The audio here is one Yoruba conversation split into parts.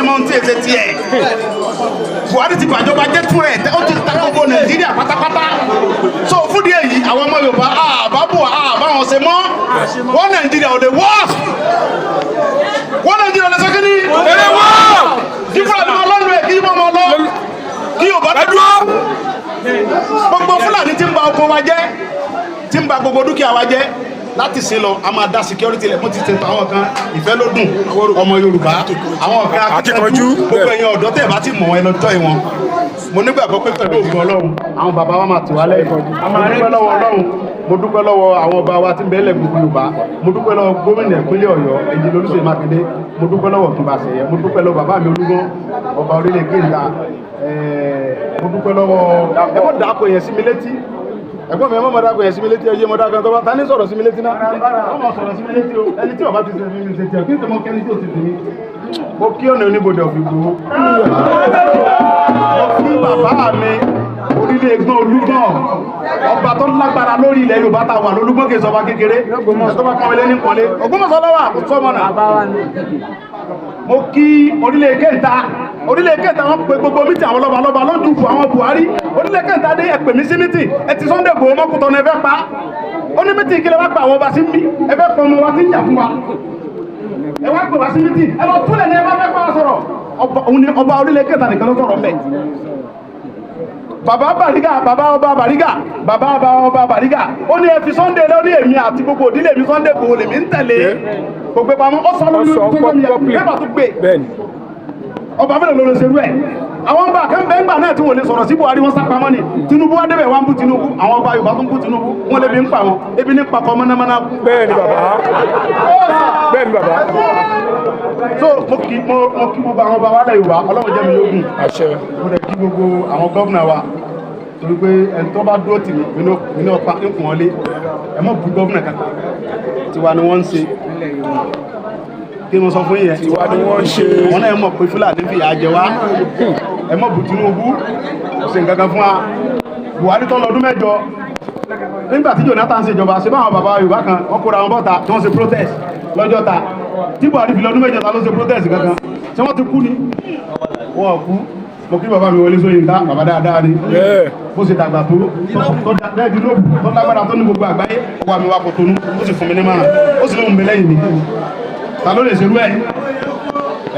mọ ohun tí èsè tiẹ̀ Buhari ti bàjọba jẹ́ fún rẹ̀ ó ti ta gbogbo Nàìjíríà pátápátá so fún díẹ̀ yìí àwọn ọmọ Yorùbá àbábọ̀ àbáwọn ṣe mọ́ wọ́n Nàìjíríà ò lè wọ́ọ̀s wọ́n Nàìjíríà ò lè sọ́kí ní èrè wọ́ọ̀ kí Fúlàní wọn lọ́nu ẹ̀ kí yíwọ́ wọn lọ kí Yorùbá dúró gbogbo Fúlàní ti ń ba oko wa jẹ́ tí ń ba gbogbo dúkìá wa jẹ́ láti sin lọ a máa dá security lẹ̀ mo ti tètè àwọn kan ìfẹ́ ló dùn ọmọ Yorùbá àwọn kan akíkanjú gbogbo ẹ̀yin ọ̀dọ́ tẹ̀ bá ti mọ̀ ẹ lọ́jọ́ ìwọ̀n mo nígbàgbọ́ pé pẹ̀lú ògùn Ọlọ́run àwọn bàbá wa máa tì wá lẹ́yìn a máa dúpẹ́ lọ́wọ́ Ọlọ́run mo dúpẹ́ lọ́wọ́ àwọn ọba wa tí ń bẹ́ẹ̀lẹ̀ gbogbo Yorùbá mo dúpẹ́ lọ́wọ́ gómìnà ìpínlẹ̀ Ọ̀yọ́ Èjì Olúṣèyí Mákindé mo dúpẹ́ lọ́wọ́ Ọ̀túnba Ṣèyẹ mo dúpẹ́ lọ́wọ́ bàbá mi Olúgbọ́n ọba orílẹ̀ Kéńdà mo dúpẹ́ lọ́wọ́ ẹ mọ̀ dàpọ̀ yẹn sí mi létí ẹ̀gbọ́n mi ẹ mọ̀ dàpọ̀ yẹn sí mi létí ẹyẹ mọ̀ dàpọ̀ tó bá ta ní sọ̀rọ̀ sí mi létí náà ọmọ sọ̀rọ̀ sí mi létí o ẹni tí ọba ti sọ sí mi létí ẹ kí n tẹ́ mọ kẹ́ni tí ò ti tèmi mo kí ọ̀nà oníbodè of Igboho mo kí bàbá mi orílẹ̀ Ẹ̀gbọ́n Olúgbọ́n ọba tó lágbára lórí ilẹ̀ Yorùbá ta wà lólúgbọ́n kì í sọba kékeré ẹ̀tọ́ bá kọ́ ilé ní pọ̀lé Ògbómọ̀ṣọ́ lọ́wọ́ àkóso náà mo kí orílẹ̀ Kẹta wọn pe gbogbo mítì àwọn lọ́balọ́ba lọ́dún fún àwọn Buhari orílẹ̀ Kẹta dé ẹ̀pẹ̀ mí sí mítì ẹ ti Sunday Igboho mọ́kútọ́ ní ẹ fẹ́ pa ó ní mítì ìkílẹ̀ wá pa àwọn ọba sí ń bí ẹ fẹ́ pọ̀ ọmọ wa tí ń jà fún wa ẹ wá pè wá sí mítì ẹ lọ túlẹ̀ ní ẹ bá fẹ́ pa sọ̀rọ̀ ọba orílẹ̀ Kẹta nìkan ló sọ̀rọ̀ mẹ́ bàbá ọba Bariga ó ní ẹ fi Sunday lórí èmi àti gbogbo òdílé mi Sunday Igboho lèmi ń tẹ̀lé kò gbé pamọ́ ó sọ lórí pépà tó gbé ọba fẹ́lẹ̀ lórí ṣerú ẹ̀ àwọn ọba akẹ́mbẹ́ ńgbà náà tí wọ́n lè sọ̀rọ̀ sí Buhari wọ́n sápamọ́ ni Tinubu wá débẹ̀ wá ń bú Tinubu àwọn ọba Yorùbá tó ń bú Tinubu wọ́n lè bí ń pa wọn ebi ní papọ̀ mọ́nàmọ́ná. bẹ́ẹ̀ni bàbá so mo kí gbogbo àwọn ọba wálẹ̀ Yorùbá Ọlọ́run jẹ́ mi lógún mo dẹ̀ kí gbogbo àwọn gọ́vnà wa torí pé ẹni tó bá dúró tì mí ní ọ̀pá nkùn ọlé ẹ mọ̀ bú gọ́vnà kankan tiwa ni wọ́n ń ṣe kí mo sọ fún yẹn tiwa ni wọ́n ń ṣe wọn náà mọ̀ pé Fúlàní fi àjẹ wá ẹ mọ̀ bú Tinubu ṣe nǹkan kan fún wa Buhari tó lọ́dún mẹ́jọ nígbà tí Jonathan ṣe ìjọba ṣe báwọn bàbá Yorùbá kan wọ́n kóra wọn bọ́ta tí wọ́n ṣe protest lọ́jọ́ ta tí Buhari fi lọ́dún mẹ́jọ ta ló ṣe protest kankan ṣé wọ́n ti kú ni wọ́n kú mo kí bàbá mi Wọlé Ṣóyínká bàbá dáadáa ni bó ṣe dàgbà tó dẹ́ẹ̀dì lóòbù tó lágbára tó ní gbogbo àgbáyé ọwọ́ àmì wa kò tónú ó sì fún mi ní márùn ó sì lóhun mi lẹ́yìn mi ta ló lè ṣerú ẹ̀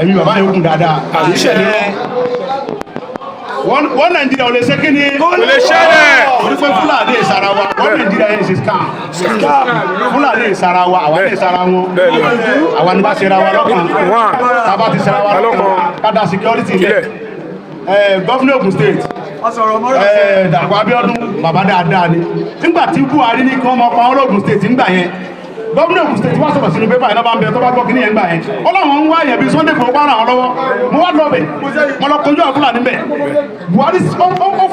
ẹ̀mí bàbá yóò kún dáadáa ìṣẹ̀lẹ̀ wọ́n Nàìjíríà ò lè ṣe kí ni kò lè ṣẹlẹ̀ orí pé Fúlàní ìsara wa wọ́n Nàìjíríà yẹn ṣe scam Fúlàní ìsara wa àwọn ní ìsara wọn àwọn ní bá ṣe ra wa lọ́kàn tàbá ti ṣe ra wa lọ́kàn kádà security ilẹ̀ gọ́fúnà Ògùn state Dàpọ̀ Abíọ́dún bàbá dáadáa ni nígbà tí Buhari ní kí wọ́n mọ pa wọn lóògùn state ńgbà yẹn gọ́fúnà Ògùn state wá sọ̀rọ̀ sínú pépà iná bá ń bẹ tó bá gbọ́ kí ní yẹn gbà yẹn Ọlọ́run ń wá yẹn bí Sunday Igboho bá ràn án lọ́wọ́ mo wá lọ bẹ̀ mo lọ kojú àwọn Fúlàní bẹ̀ Buhari ó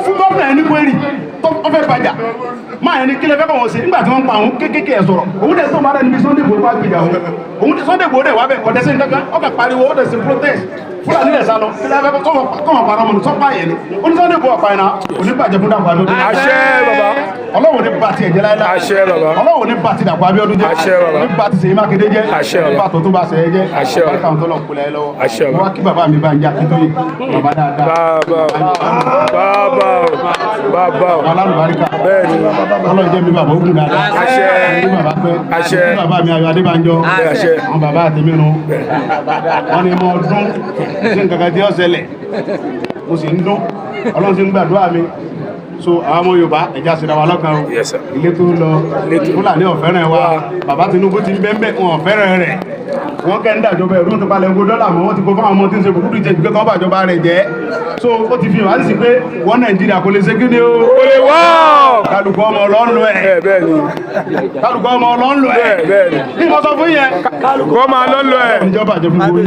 fún gọ́fúnà yẹn ní kwérì tó fẹ́ bàjá máa yẹn ní kílẹ̀ fẹ́ kọ̀ wọ́n sí nígbà tí wọ́n ń pa àwọn kéékèèké ẹ̀ sọ̀rọ̀ òun dẹ̀ sọ máa rẹ̀ níbi Sunday Igboho bá gbìyà òun Sunday Igboho dẹ̀ wá bẹ̀ kọ̀dẹ́sẹ̀ nǹkan ọkà pariwo ó dẹ̀ sí protest Fúlàní lẹ̀ sá lọ kílẹ̀ fẹ́ kọ́mọ̀ para ọmọ sọ́pá yẹn ni ó ní Sunday Igboho ọ̀pá yẹn náà onígbàjẹ́ fún Dàpọ̀ Abíọ́dún. àṣẹ bàbá Ọlọ́run ní bá ti ẹ̀jẹ̀ láíláí. àṣẹ bàbá Ọlọ́run ní bá ti Dàpọ̀ Abíọ́dún jẹ́. àṣẹ bàbá ní bá ti Ṣèyí Mákindé jẹ́. àṣẹ bàbá ní bá tó tó bá ṣe é jẹ́. àṣẹ bàbá bàbá tó lọ kúlẹ̀ ẹ lọ́wọ́. àṣẹ bàbá mo wá kí bàbá mi bá ń já kítóyè bàbá dáadáa. bàbá alárùbáríkà. bẹ́ẹ̀ni Ọlọ́run jẹ́ mi bàbá ogun dáadáa. àṣẹ bàbá pẹ́. àṣẹ bàbá mi Ayọ̀ Adébánjọ. àṣẹ àwọn bàbá àtẹ̀mí nu. wọ́n ní mo dún sí nǹkan kan tí ó ṣẹlẹ̀ mo sì ń dún Ọlọ́run sì ń gbàdúrà mi so àwọn ọmọ Yorùbá ẹja ṣe ra wa lọ́kàn o ilé tó lọ Fúlàní ọ̀fẹ́ràn wa bàbá Tinubu ti ń bẹ́ẹ̀ wọn ọ̀fẹ́ràn rẹ̀ wọ́n kẹ́ ń dàjọba ẹ̀rú tó palẹ̀ ogún dọ́là mọ́ wọ́n ti kó fáwọn ọmọ tí ń ṣe kúkúrú jẹ́ ìgbẹ́ kan bàjọba rẹ̀ jẹ́ so ó ti fi hàn á sì pé wọ́n Nàìjíríà kò lè ṣe kí ni o kò lè wọ́ kálukú ọmọ ọlọ́nù ẹ̀ kálukú ọmọ ọlọ́nù ẹ̀ bí mo sọ fún yẹn kálukú ọmọ ọlọ́nù ẹ̀ ìjọba àjẹfún gbogbo